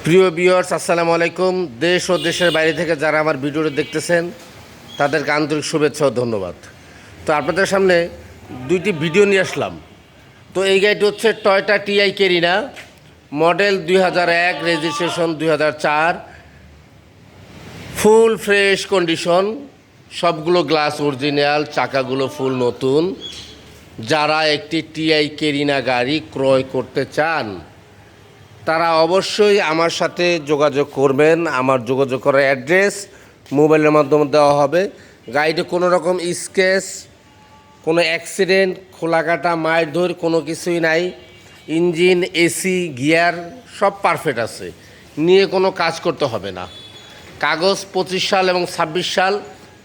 প্রিয় ভিউয়ার্স, আসসালামু আলাইকুম। দেশ ও দেশের বাইরে থেকে যারা আমার ভিডিওটি দেখতেছেন তাদেরকে আন্তরিক শুভেচ্ছা ও ধন্যবাদ। তো আপনাদের সামনে দুইটি ভিডিও নিয়ে আসলাম। তো এই গাড়িটি হচ্ছে Toyota TI Carina, model 2001, registration 2004, full fresh condition, সবগুলো গ্লাস অরিজিনাল, চাকাগুলো ফুল নতুন। যারা একটি টিআই কেরিনা গাড়ি ক্রয় করতে চান তারা অবশ্যই আমার সাথে যোগাযোগ করবেন। আমার যোগাযোগ করার অ্যাড্রেস মোবাইলের মাধ্যমে দেওয়া হবে। গাড়িতে কোনো রকম স্ক্র্যাচ, কোনো অ্যাক্সিডেন্ট, খোলাকাটা, মারধর কোনো কিছুই নাই। ইঞ্জিন, এসি, গিয়ার সব পারফেক্ট আছে, নিয়ে কোনো কাজ করতে হবে না। কাগজ 25 সাল এবং 26 সাল,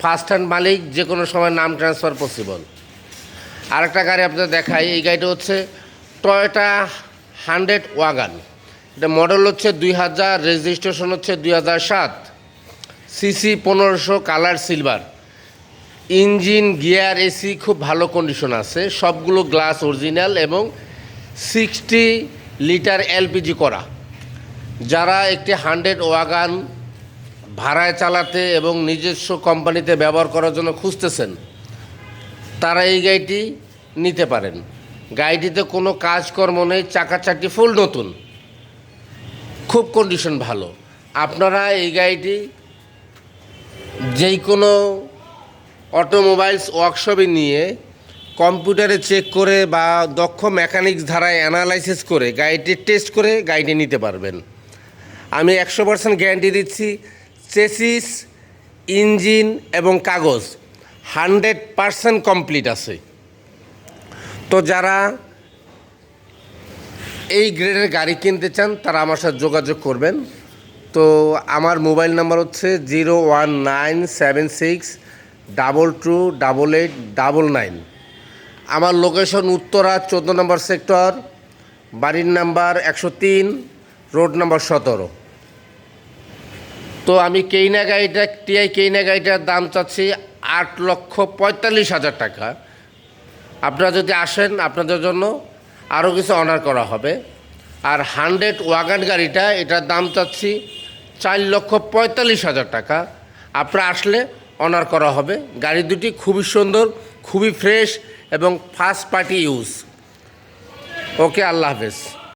ফার্স্ট হ্যান্ড মালিক, যে কোনো সময় নাম ট্রান্সফার পসিবল। আরেকটা গাড়ি আপনাদের দেখাই। এই গাড়িটা হচ্ছে টয়োটা 100 ওয়াগান। এটা মডেল হচ্ছে 2000, রেজিস্ট্রেশন হচ্ছে 2007, CC 1500, colour silver. Engine, gear, AC খুব ভালো কন্ডিশন আছে, সবগুলো গ্লাস অরিজিনাল এবং 60 লিটার এলপিজি করা। যারা একটি 100 ওয়াগান ভাড়ায় চালাতে এবং নিজস্ব কোম্পানিতে ব্যবহার করার জন্য খুঁজতেছেন তারা এই গাড়িটি নিতে পারেন। গাড়িটিতে কোনো কাজকর্ম নেই, চাকাচাকি ফুল নতুন, খুব কন্ডিশন ভালো। আপনারা এই গাড়িটি যেই কোনো অটোমোবাইলস ওয়ার্কশপে নিয়ে কম্পিউটারে চেক করে বা দক্ষ মেকানিক্স ধারায় অ্যানালাইসিস করে গাড়িটি টেস্ট করে গাড়িটি নিতে পারবেন। আমি 100% গ্যারান্টি দিচ্ছি। চেসিস, ইঞ্জিন এবং কাগজ 100% কমপ্লিট আছে। তো যারা এই গ্রেডের গাড়ি কিনতে চান তারা আমার সাথে যোগাযোগ করবেন। তো আমার মোবাইল নাম্বার হচ্ছে 01976228899। আমার লোকেশন উত্তরা 14 নম্বর সেক্টর, বাড়ির নাম্বার 103, রোড নাম্বার 17। তো আমি কেইনা গাড়িটা, টিআই কেইনা গাড়িটার দাম চাচ্ছি 8,45,000 টাকা। আপনারা যদি আসেন আপনাদের জন্য আরও কিছু অনার করা হবে। আর 100 ওয়াগান গাড়িটা, এটার দাম চাচ্ছি 4,45,000 টাকা। আপনারা আসলে অনার করা হবে। গাড়ি দুটি খুবই সুন্দর, খুবই ফ্রেশ এবং ফার্স্ট পার্টি ইউজ। ওকে, আল্লাহ হাফেজ।